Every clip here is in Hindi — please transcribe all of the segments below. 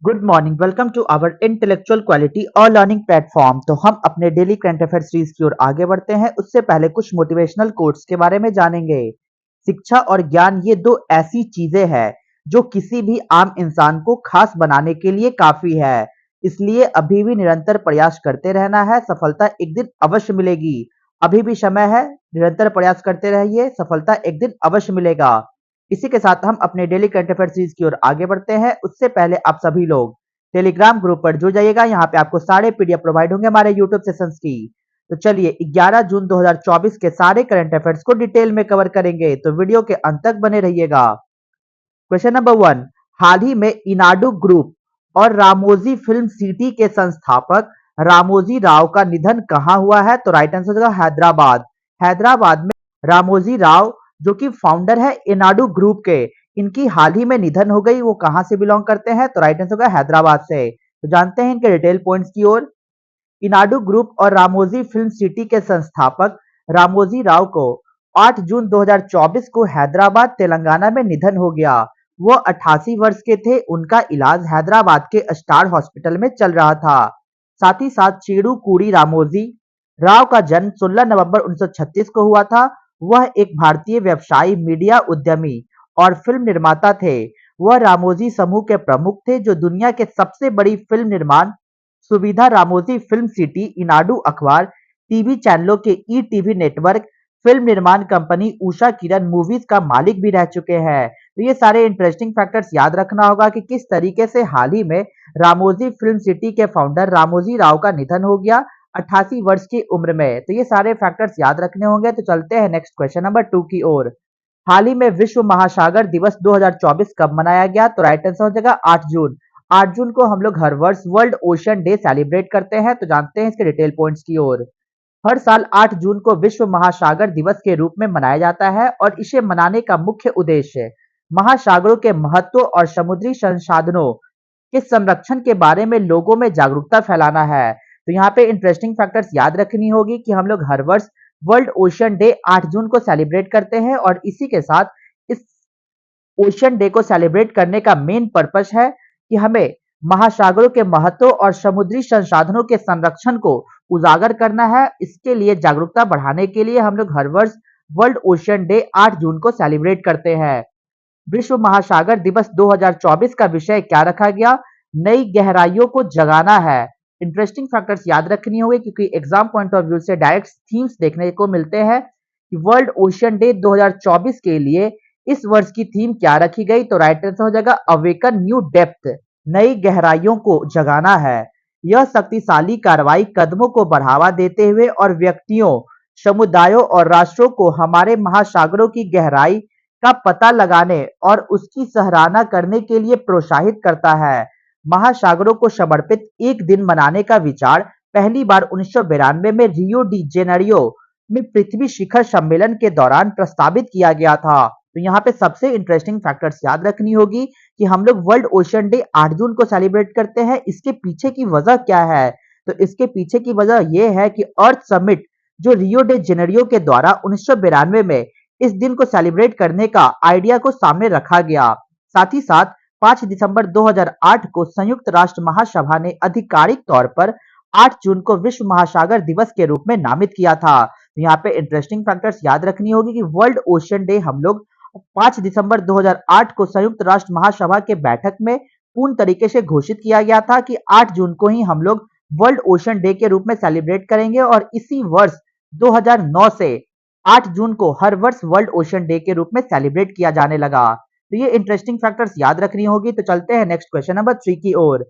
Good morning, welcome to our intellectual quality और लर्निंग प्लेटफॉर्म। तो हम अपने डेली करंट अफेयर सीरीज की ओर आगे बढ़ते हैं। उससे पहले कुछ मोटिवेशनल कोट्स के बारे में जानेंगे। शिक्षा और ज्ञान ये दो ऐसी चीजें हैं जो किसी भी आम इंसान को खास बनाने के लिए काफी है। इसलिए अभी भी निरंतर प्रयास करते रहना है, सफलता एक दिन अवश्य मिलेगी। अभी भी समय है, निरंतर प्रयास करते रहिए, सफलता एक दिन अवश्य मिलेगा। इसी के साथ हम अपने डेली करंट अफेयर सीरीज की ओर आगे बढ़ते हैं। उससे पहले आप सभी लोग टेलीग्राम ग्रुप पर जुड़ जाइएगा। यहाँ पे आपको सारे पीडीएफ प्रोवाइड होंगे हमारे यूट्यूब सेशंस की। तो चलिए 11 जून 2024 के सारे करंट अफेयर्स को डिटेल में कवर करेंगे, तो वीडियो के अंत तक बने रहिएगा। क्वेश्चन नंबर 1, हाल ही में इनाडू ग्रुप और रामोजी फिल्म सिटी के संस्थापक रामोजी राव का निधन कहाँ हुआ है? तो राइट आंसर होगा हैदराबाद। हैदराबाद में रामोजी राव जो कि फाउंडर है इनाडू ग्रुप के, इनकी हाल ही में निधन हो गई। वो कहां से बिलोंग करते हैं? तो राइट आंसर होगा हैदराबाद से। तो जानते हैं इनके डिटेल पॉइंट्स की ओर। इनाडू ग्रुप और रामोजी फिल्म सिटी के संस्थापक रामोजी राव को 8 जून 2024 को हैदराबाद तेलंगाना में निधन हो गया। वो 88 वर्ष के थे। उनका इलाज हैदराबाद के स्टार हॉस्पिटल में चल रहा था। साथ ही साथ चेड़ूकुड़ी रामोजी राव का जन्म 16 नवंबर 1936 को हुआ था। वह एक भारतीय व्यवसायी, मीडिया उद्यमी और फिल्म निर्माता थे। वह रामोजी समूह के प्रमुख थे जो दुनिया के सबसे बड़ी फिल्म निर्माण सुविधा रामोजी फिल्म सिटी, इनाडू अखबार, टीवी चैनलों के ईटीवी नेटवर्क, फिल्म निर्माण कंपनी उषा किरण मूवीज का मालिक भी रह चुके हैं। तो ये सारे इंटरेस्टिंग फैक्टर्स याद रखना होगा कि किस तरीके से हाल ही में रामोजी फिल्म सिटी के फाउंडर रामोजी राव का निधन हो गया 88 वर्ष की उम्र में। तो ये सारे फैक्टर्स याद रखने होंगे। तो चलते हैं नेक्स्ट क्वेश्चन नंबर 2 की ओर। हाल ही में विश्व महासागर दिवस 2024 कब मनाया गया? तो राइट आंसर हो जाएगा 8 जून। 8 जून को हम लोग हर वर्ष वर्ल्ड ओशन डे सेलिब्रेट करते हैं। तो जानते हैं इसके डिटेल पॉइंट्स की ओर। हर साल 8 जून को विश्व महासागर दिवस के रूप में मनाया जाता है और इसे मनाने का मुख्य उद्देश्य महासागरों के महत्व और समुद्री संसाधनों के संरक्षण के बारे में लोगों में जागरूकता फैलाना है। तो यहाँ पे इंटरेस्टिंग फैक्टर्स याद रखनी होगी कि हम लोग हर वर्ष वर्ल्ड ओशन डे 8 जून को सेलिब्रेट करते हैं और इसी के साथ इस ओशन डे को सेलिब्रेट करने का मेन पर्पस है कि हमें महासागरों के महत्व और समुद्री संसाधनों के संरक्षण को उजागर करना है। इसके लिए जागरूकता बढ़ाने के लिए हम लोग हर वर्ष वर्ल्ड ओशन डे 8 जून को सेलिब्रेट करते हैं। विश्व महासागर दिवस 2024 का विषय क्या रखा गया? नई गहराइयों को जगाना है। इंटरेस्टिंग फैक्टर्स याद रखनी होगी क्योंकि एग्जाम पॉइंट ऑफ व्यू से डायरेक्ट थीम्स देखने को मिलते हैं कि वर्ल्ड ओशन डे 2024 के लिए इस वर्ष की थीम क्या रखी गई? तो राइट आंसर हो जाएगा अवेकन न्यू डेप्थ, नई गहराइयों को जगाना है। यह शक्तिशाली कार्रवाई कदमों को बढ़ावा देते हुए और व्यक्तियों, समुदायों और राष्ट्रों को हमारे महासागरों की गहराई का पता लगाने और उसकी सराहना करने के लिए प्रोत्साहित करता है। महासागरों को समर्पित एक दिन मनाने का विचार पहली बार 1992 में रियो डी जेनेरियो में पृथ्वी शिखर सम्मेलन के दौरान प्रस्तावित किया गया था। तो यहाँ पे सबसे इंटरेस्टिंग फैक्टर्स याद रखनी होगी कि हम लोग वर्ल्ड ओशन डे 8 जून को सेलिब्रेट करते हैं। इसके पीछे की वजह क्या है? तो इसके पीछे की वजह यह है कि अर्थ समिट जो रियो डे जेनेरियो के द्वारा 1992 में इस दिन को सेलिब्रेट करने का आइडिया को सामने रखा गया। साथ ही साथ 5 दिसंबर 2008 को संयुक्त राष्ट्र महासभा ने आधिकारिक तौर पर 8 जून को विश्व महासागर दिवस के रूप में नामित किया था। तो यहाँ पे इंटरेस्टिंग फैक्टर्स याद रखनी होगी कि वर्ल्ड ओशन डे हम लोग 5 दिसंबर 2008 को संयुक्त राष्ट्र महासभा के बैठक में पूर्ण तरीके से घोषित किया गया था कि 8 जून को ही हम लोग वर्ल्ड ओशन डे के रूप में सेलिब्रेट करेंगे और इसी वर्ष 2009 से 8 जून को हर वर्ष वर्ल्ड ओशन डे के रूप में सेलिब्रेट किया जाने लगा। तो ये इंटरेस्टिंग फैक्टर्स याद रखनी होगी। तो चलते हैं नेक्स्ट क्वेश्चन नंबर 3 की ओर।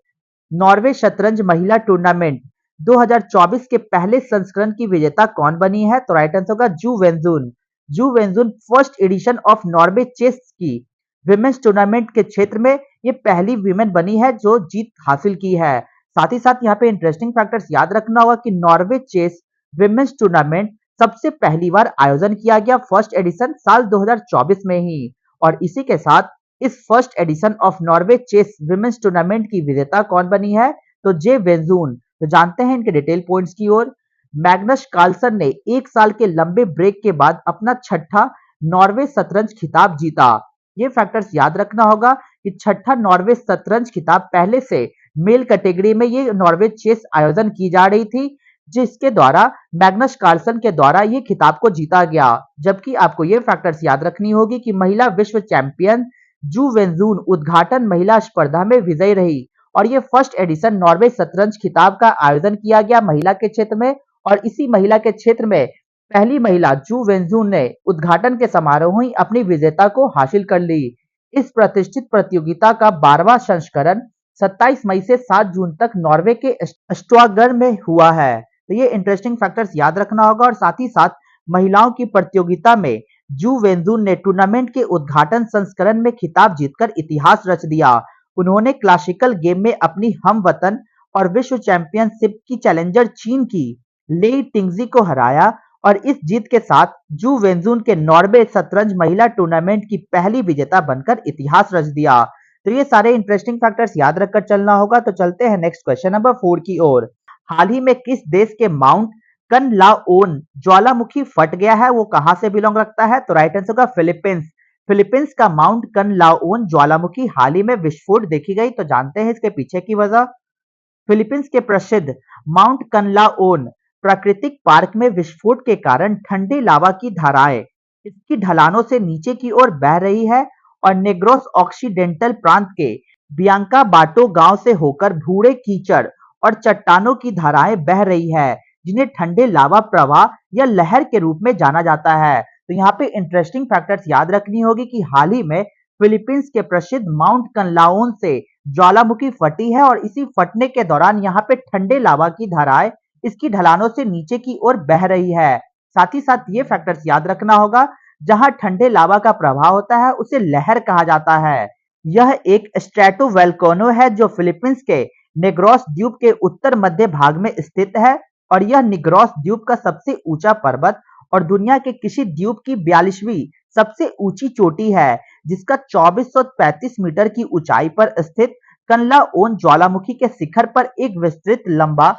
नॉर्वे शतरंज महिला टूर्नामेंट 2024 के पहले संस्करण की विजेता कौन बनी है? तो राइट आंसर होगा Ju Wenjun. Ju Wenjun first edition of Norway chess की विमेन्स टूर्नामेंट के क्षेत्र में ये पहली विमेन बनी है जो जीत हासिल की है। साथ ही साथ यहाँ पे इंटरेस्टिंग फैक्टर्स याद रखना होगा कि नॉर्वे चेस विमेन्स टूर्नामेंट सबसे पहली बार आयोजन किया गया फर्स्ट एडिशन साल 2024 में ही और इसी के साथ इस first edition of Norway chess women's tournament की विजेता कौन बनी है? तो जे वेंजुन। तो जानते हैं इनके डिटेल पॉइंट्स की ओर। मैग्नस कार्लसन ने 1 साल के लंबे ब्रेक के बाद अपना छठा नॉर्वे शतरंज खिताब जीता। ये फैक्टर्स याद रखना होगा कि छठा नॉर्वे शतरंज खिताब पहले से मेल कैटेगरी में ये नॉर्वे चेस आयोजन की जा रही थी, जिसके द्वारा मैग्नस कार्लसन के द्वारा ये खिताब को जीता गया। जबकि आपको ये फैक्टर्स याद रखनी होगी कि महिला विश्व चैंपियन जू वेनजून उद्घाटन महिला स्पर्धा में विजयी रही और ये फर्स्ट एडिशन नॉर्वे शतरंज खिताब का आयोजन किया गया महिला के क्षेत्र में, और इसी महिला के क्षेत्र में पहली महिला जू वेनजून ने उद्घाटन के समारोह ही अपनी विजेता को हासिल कर ली। इस प्रतिष्ठित प्रतियोगिता का 12वां संस्करण 27 मई से 7 जून तक नॉर्वे के स्टॉकगर्म में हुआ है। तो ये इंटरेस्टिंग फैक्टर्स याद रखना होगा। और साथ ही साथ महिलाओं की प्रतियोगिता में जू वेनजून ने टूर्नामेंट के उद्घाटन संस्करण में खिताब जीतकर इतिहास रच दिया। उन्होंने क्लासिकल गेम में अपनी हमवतन और विश्व चैंपियनशिप की चैलेंजर चीन की लेई टिंगजी को हराया और इस जीत के साथ जू वेनजून के नॉर्वे शतरंज महिला टूर्नामेंट की पहली विजेता बनकर इतिहास रच दिया। तो ये सारे इंटरेस्टिंग फैक्टर्स याद रखकर चलना होगा। तो चलते हैं नेक्स्ट क्वेश्चन नंबर 4 की ओर। हाल ही में किस देश के माउंट कनलाओन ज्वालामुखी फट गया है, वो कहां से बिलोंग रखता है? तो राइट आंसर होगा फिलीपींस। फिलीपींस का माउंट कनलाओन ज्वालामुखी हाल ही में विस्फोट देखी गई। तो जानते हैं इसके पीछे की वजह। फिलीपींस के प्रसिद्ध माउंट कनलाओन प्राकृतिक पार्क में विस्फोट के कारण ठंडे लावा की धाराएं इसकी ढलानों से नीचे की ओर बह रही है और नेग्रोस ऑक्सीडेंटल प्रांत के बियांका बाटो गांव से होकर भूरे कीचड़ और चट्टानों की धाराएं बह रही है, जिन्हें ठंडे लावा प्रवाह या लहर के रूप में जाना जाता है। तो यहाँ पे इंटरेस्टिंग फैक्टर्स याद रखनी होगी कि हाल ही में फिलीपींस के प्रसिद्ध माउंट कनलाओन से ज्वालामुखी फटी है और इसी फटने के दौरान यहाँ पे ठंडे लावा की धाराएं इसकी ढलानों से नीचे की ओर बह रही है। साथ ही साथ ये फैक्टर्स याद रखना होगा, जहां ठंडे लावा का प्रभाव होता है उसे लहर कहा जाता है। यह एक स्ट्रेटोवोल्केनो है जो फिलीपींस के नेग्रोस द्वीप के उत्तर मध्य भाग में स्थित है और यह निग्रोस द्वीप का सबसे ऊंचा पर्वत और दुनिया के किसी द्वीप की 42वीं सबसे ऊंची चोटी है, जिसका 2435 मीटर की ऊंचाई पर स्थित कनलाओन ज्वालामुखी के शिखर पर एक विस्तृत लंबा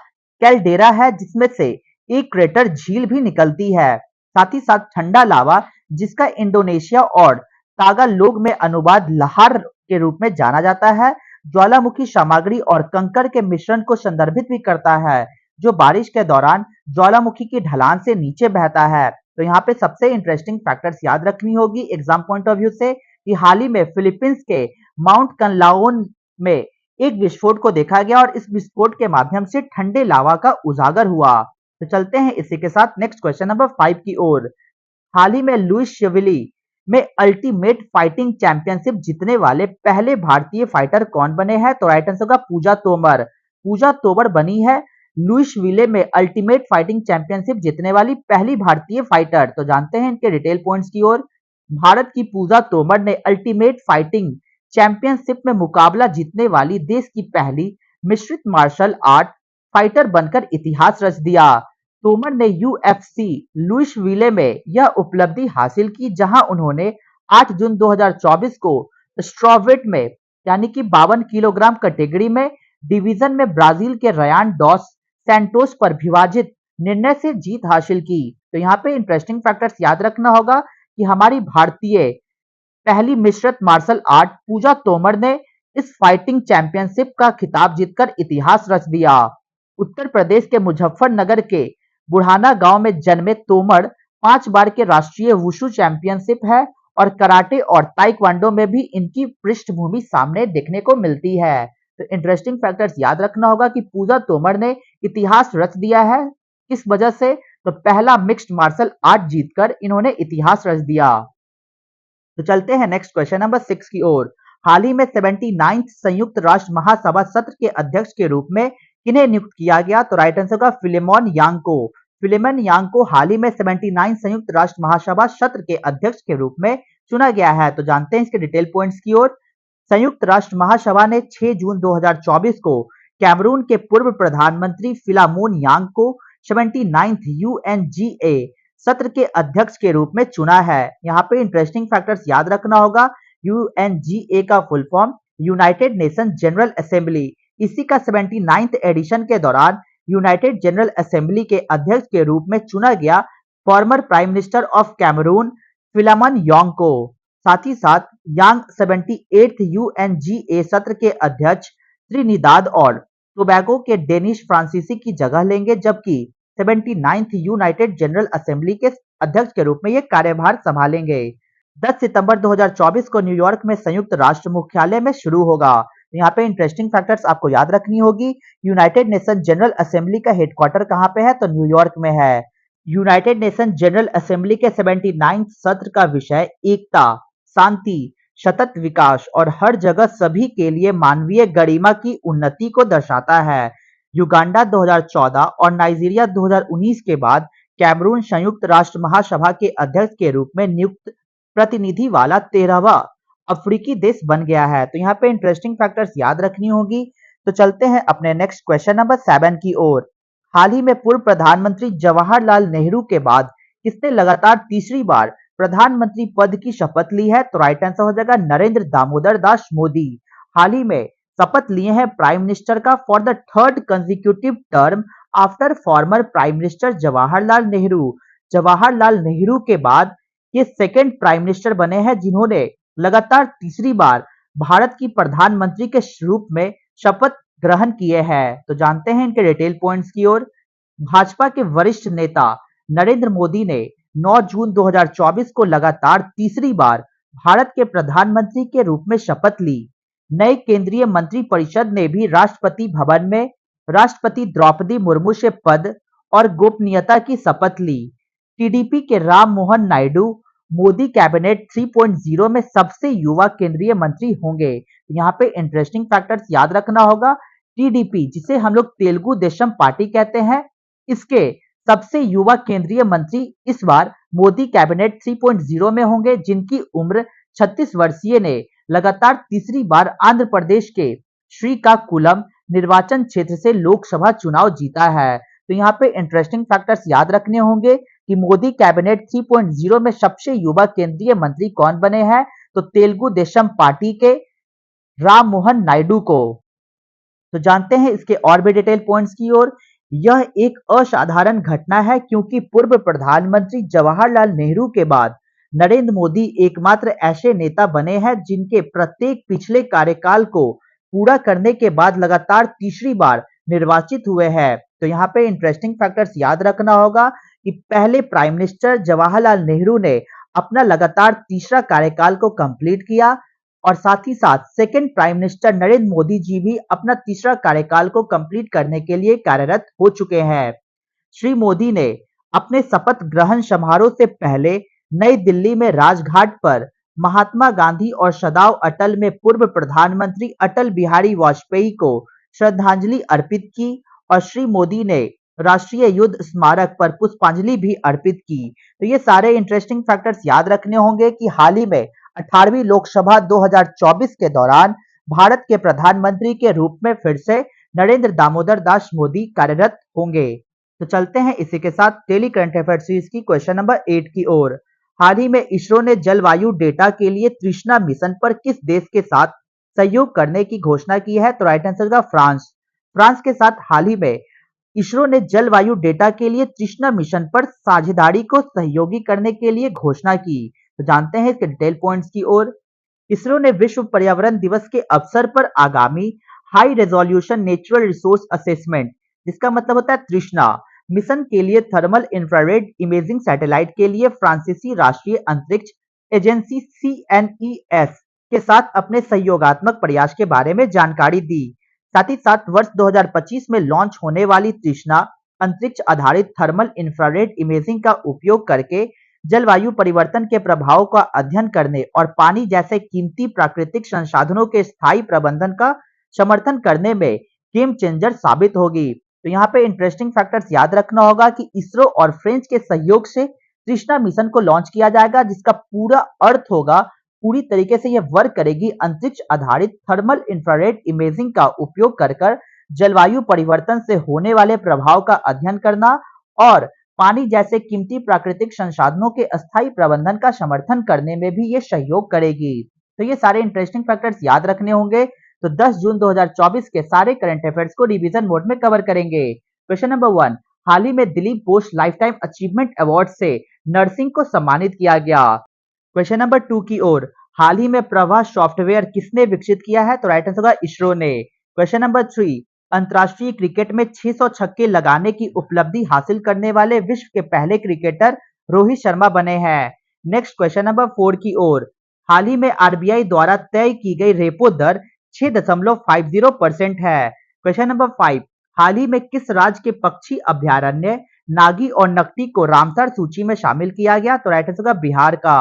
कैल्डेरा है, जिसमें से एक क्रेटर झील भी निकलती है। साथ ही साथ ठंडा लावा, जिसका इंडोनेशिया और तागालोग में अनुवाद लहार के रूप में जाना जाता है, ज्वालामुखी सामग्री और कंकड़ के मिश्रण को संदर्भित भी करता है, जो बारिश के दौरान ज्वालामुखी की ढलान से नीचे बहता है। तो यहाँ पे सबसे इंटरेस्टिंग फैक्टर्स याद रखनी होगी एग्जाम पॉइंट ऑफ व्यू से, कि हाल ही में फिलीपींस के माउंट कनलाओन में एक विस्फोट को देखा गया और इस विस्फोट के माध्यम से ठंडे लावा का उजागर हुआ। तो चलते हैं इसी के साथ नेक्स्ट क्वेश्चन नंबर 5 की ओर। हाल ही में लुइस शेविली में अल्टीमेट फाइटिंग चैंपियनशिप जीतने वाले पहले भारतीय फाइटर कौन बने हैं? तो राइट आंसर होगा पूजा तोमर। पूजा तोमर बनी है लुइसविले में अल्टीमेट फाइटिंग चैंपियनशिप जीतने वाली पहली भारतीय फाइटर। तो जानते हैं इनके डिटेल पॉइंट्स की ओर। भारत की पूजा तोमर ने अल्टीमेट फाइटिंग चैंपियनशिप में मुकाबला जीतने वाली देश की पहली मिश्रित मार्शल आर्ट फाइटर बनकर इतिहास रच दिया। तोमर ने यूएफसी लुइसविले में यह उपलब्धि हासिल की, जहां उन्होंने 8 जून 2024 को स्ट्रॉवेट में यानी कि 52 किलोग्राम कैटेगरी में डिवीजन में ब्राजील के रयान डॉस सैंटोस पर विभाजित निर्णय से जीत हासिल की। तो यहाँ पे इंटरेस्टिंग फैक्टर्स याद रखना होगा कि हमारी भारतीय पहली मिश्रित मार्शल आर्ट पूजा तोमर ने इस फाइटिंग चैंपियनशिप का खिताब जीतकर इतिहास रच दिया। उत्तर प्रदेश के मुजफ्फरनगर के बुढ़ाना गांव में जन्मे तोमर 5 बार के राष्ट्रीय वुशु चैंपियनशिप है और कराटे और ताइक्वांडो में भी इनकी पृष्ठभूमि सामने देखने को मिलती है। तो इंटरेस्टिंग फैक्टर्स याद रखना होगा कि पूजा तोमर ने इतिहास रच दिया है, किस वजह से? तो पहला मिक्स्ड मार्शल आर्ट जीतकर इन्होंने इतिहास रच दिया। तो चलते हैं नेक्स्ट क्वेश्चन नंबर 6 की ओर। हाल ही में 79th संयुक्त राष्ट्र महासभा सत्र के अध्यक्ष के रूप में किन्हें नियुक्त किया गया? तो राइट आंसर होगा फिलेमोन यांग को। फिलेमोन यांग को हाल ही में 79 संयुक्त राष्ट्र महासभा सत्र के अध्यक्ष के रूप में चुना गया है। तो जानते हैं इसके डिटेल पॉइंट्स की ओर। संयुक्त राष्ट्र महासभा ने 6 जून 2024 को कैमरून के पूर्व प्रधानमंत्री फिलेमोन यांग को 79th यूएनजीए सत्र के अध्यक्ष के रूप में चुना है। यहाँ पे इंटरेस्टिंग फैक्टर्स याद रखना होगा। यूएनजीए का full form United nation general assembly. इसी का 79th एडिशन के दौरान यूनाइटेड जनरल असेंबली के अध्यक्ष के रूप में चुना गया former prime minister of Cameroon Philemon Yang को। साथ ही साथ यांग 78th UNGA सत्र के अध्यक्ष त्रिनिदाद और टोबैगो के डेनिस फ्रांसीसी की जगह लेंगे, जबकि 79th यूनाइटेड जनरल असेंबली के अध्यक्ष के रूप में ये कार्यभार संभालेंगे। 10 सितंबर 2024 को न्यूयॉर्क में संयुक्त राष्ट्र मुख्यालय में शुरू होगा। यहाँ पे इंटरेस्टिंग फैक्टर्स आपको याद रखनी होगी। यूनाइटेड नेशन जनरल असेंबली का हेडक्वार्टर कहाँ पे है, तो न्यूयॉर्क में है। यूनाइटेड नेशन जनरल असेंबली के 79th सत्र का विषय एकता, शांति, सतत विकास और हर जगह सभी के लिए मानवीय गरिमा की उन्नति को दर्शाता है। युगांडा 2014 और नाइजीरिया 2019 के बाद कैमरून संयुक्त राष्ट्र महासभा के अध्यक्ष के रूप में नियुक्त प्रतिनिधि वाला 13वां अफ्रीकी देश बन गया है। तो यहाँ पे इंटरेस्टिंग फैक्टर्स याद रखनी होगी। तो चलते हैं अपने नेक्स्ट क्वेश्चन नंबर 7 की ओर। हाल ही में पूर्व प्रधानमंत्री जवाहरलाल नेहरू के बाद किसने लगातार तीसरी बार प्रधानमंत्री पद की शपथ ली है, तो राइट आंसर हो जाएगा नरेंद्र दामोदर दास मोदी। हाल ही में शपथ लिए हैं प्राइम मिनिस्टर का for the third consecutive term after farmer prime minister Jawaharlal Nehru. Jawaharlal Nehru के बाद ये सेकेंड प्राइम मिनिस्टर बने हैं जिन्होंने लगातार तीसरी बार भारत की प्रधानमंत्री के रूप में शपथ ग्रहण किए हैं। तो जानते हैं इनके डिटेल पॉइंट्स की ओर। भाजपा के वरिष्ठ नेता नरेंद्र मोदी ने 9 जून 2024 को लगातार तीसरी बार भारत के प्रधानमंत्री के रूप में शपथ ली। नए केंद्रीय मंत्रिपरिषद ने भी राष्ट्रपति भवन में राष्ट्रपति द्रौपदी मुर्मू से पद और गोपनीयता की शपथ ली। टीडीपी के राम मोहन नायडू मोदी कैबिनेट 3.0 में सबसे युवा केंद्रीय मंत्री होंगे। यहाँ पे इंटरेस्टिंग फैक्टर्स याद रखना होगा। टीडीपी, जिसे हम लोग तेलुगु देशम पार्टी कहते हैं, इसके सबसे युवा केंद्रीय मंत्री इस बार मोदी कैबिनेट 3.0 में होंगे, जिनकी उम्र 36 वर्षीय ने लगातार तीसरी बार आंध्र प्रदेश के श्रीकाकुलम निर्वाचन क्षेत्र से लोकसभा चुनाव जीता है। तो यहाँ पे इंटरेस्टिंग फैक्टर्स याद रखने होंगे कि मोदी कैबिनेट 3.0 में सबसे युवा केंद्रीय मंत्री कौन बने हैं, तो तेलुगु देशम पार्टी के राम मोहन नायडू को। तो जानते हैं इसके और भी डिटेल पॉइंट्स की ओर। यह एक असाधारण घटना है क्योंकि पूर्व प्रधानमंत्री जवाहरलाल नेहरू के बाद नरेंद्र मोदी एकमात्र ऐसे नेता बने हैं जिनके प्रत्येक पिछले कार्यकाल को पूरा करने के बाद लगातार तीसरी बार निर्वाचित हुए हैं। तो यहाँ पे इंटरेस्टिंग फैक्टर्स याद रखना होगा कि पहले प्राइम मिनिस्टर जवाहरलाल नेहरू ने अपना लगातार तीसरा कार्यकाल को कंप्लीट किया और साथ ही साथ second prime minister Narendra Modi ji भी अपना तीसरा कार्यकाल को कंप्लीट करने के लिए कार्यरत हो चुके हैं। श्री मोदी ने अपने शपथ ग्रहण समारोह से पहले नई दिल्ली में राजघाट पर महात्मा गांधी और सदैव अटल में पूर्व प्रधानमंत्री अटल बिहारी वाजपेयी को श्रद्धांजलि अर्पित की और श्री मोदी ने राष्ट्रीय युद्ध स्मारक पर पुष्पांजलि भी अर्पित की। तो ये सारे इंटरेस्टिंग फैक्टर्स याद रखने होंगे कि हाल ही में 18वीं लोकसभा 2024 के दौरान भारत के प्रधानमंत्री के रूप में फिर से नरेंद्र दामोदर दास मोदी कार्यरत होंगे। तो चलते हैं इसी के साथ डेली करंट अफेयर सीरीज की क्वेश्चन नंबर 8 की ओर। हाल ही में इसरो ने जलवायु डेटा के लिए तृष्णा मिशन पर किस देश के साथ सहयोग करने की घोषणा की है, तो राइट आंसर का फ्रांस। फ्रांस के साथ हाल ही में इसरो ने जलवायु डेटा के लिए तृष्णा मिशन पर साझेदारी को सहयोगी करने के लिए घोषणा की। तो जानते हैं इसके डिटेल पॉइंट्स की ओर। इसरो ने विश्व पर्यावरण दिवस के अवसर पर आगामी high resolution natural resource assessment, जिसका मतलब होता है तृष्णा मिशन के लिए थर्मल इंफ्रारेड इमेजिंग सैटेलाइट के लिए फ्रांसीसी राष्ट्रीय अंतरिक्ष एजेंसी CNES के साथ अपने सहयोगात्मक प्रयास के बारे में जानकारी दी। साथ ही साथ वर्ष 2025 में लॉन्च होने वाली तृष्णा अंतरिक्ष आधारित थर्मल इंफ्रारेड इमेजिंग का उपयोग करके जलवायु परिवर्तन के प्रभाव का अध्ययन करने और पानी जैसे कीमती प्राकृतिक संसाधनों के स्थायी प्रबंधन का समर्थन करने में गेम चेंजर साबित होगी। तो यहाँ पे इंटरेस्टिंग फैक्टर्स याद रखना होगा कि इसरो और फ्रेंच के सहयोग से तृष्णा मिशन को लॉन्च किया जाएगा, जिसका पूरा अर्थ होगा पूरी तरीके से यह वर्क करेगी अंतरिक्ष आधारित थर्मल इंफ्रारेड इमेजिंग का उपयोग कर जलवायु परिवर्तन से होने वाले प्रभाव का अध्ययन करना और पानी जैसे कीमती प्राकृतिक संसाधनों के अस्थायी प्रबंधन का समर्थन करने में भी ये सहयोग करेगी। तो ये सारे इंटरेस्टिंग फैक्टर्स याद रखने होंगे। तो 10 जून 2024 के सारे करंट अफेयर्स को रिवीजन मोड में कवर करेंगे। क्वेश्चन नंबर 1, हाल ही में Dilip Bose life time achievement award से नर्सिंग को सम्मानित किया गया। क्वेश्चन नंबर 2 की ओर, हाल ही में प्रवाह सॉफ्टवेयर किसने विकसित किया है? तो राइट आंसर होगा इसरो ने। क्वेश्चन नंबर 3, अंतरराष्ट्रीय क्रिकेट में 600 छक्के लगाने की उपलब्धि हासिल करने वाले विश्व के पहले क्रिकेटर रोहित शर्मा बने हैं। नेक्स्ट क्वेश्चन नंबर 4 की ओर, हाल ही में आरबीआई द्वारा तय की गई रेपो दर 6.50% है। क्वेश्चन नंबर 5, हाल ही में किस राज्य के पक्षी अभयारण्य नागी और नकटी को रामसर सूची में शामिल किया गया? तो राइट आंसर होगा बिहार का।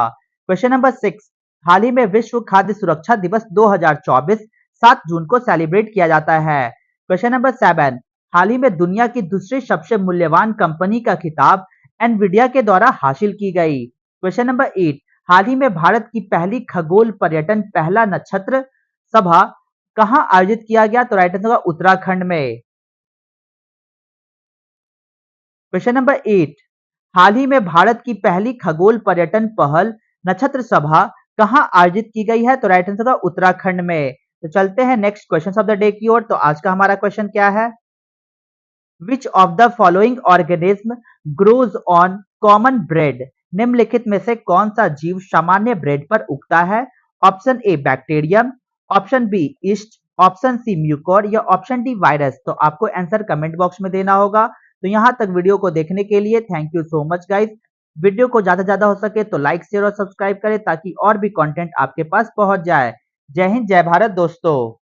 क्वेश्चन नंबर 6, हाल ही में विश्व खाद्य सुरक्षा दिवस 2024 7 जून को सेलिब्रेट किया जाता है। क्वेश्चन नंबर 7, हाल ही में दुनिया की दूसरी सबसे मूल्यवान कंपनी का खिताब एनवीडिया के द्वारा हासिल की गई। क्वेश्चन नंबर 8, हाल ही में भारत की पहली खगोल पर्यटन पहला नक्षत्र सभा कहां आयोजित किया गया? तो राइट आंसर होगा उत्तराखंड में। क्वेश्चन नंबर 8, हाल ही में भारत की पहली खगोल पर्यटन पहल नक्षत्र सभा कहां आयोजित की गई है? तो राइट आंसर होगा उत्तराखंड में। तो चलते हैं next question of the day की ओर। तो आज का हमारा क्वेश्चन क्या है? Which of the following organism grows on common bread? निम्नलिखित में से कौन सा जीव सामान्य ब्रेड पर उगता है? Option A bacterium, option B yeast, option C mucor या ऑप्शन डी वायरस। तो आपको आंसर कमेंट बॉक्स में देना होगा। तो यहां तक वीडियो को देखने के लिए thank you so much guys. Video को ज्यादा से ज्यादा हो सके तो लाइक शेयर और सब्सक्राइब करें ताकि और भी कंटेंट आपके पास पहुंच जाए। जय हिंद जय भारत दोस्तों।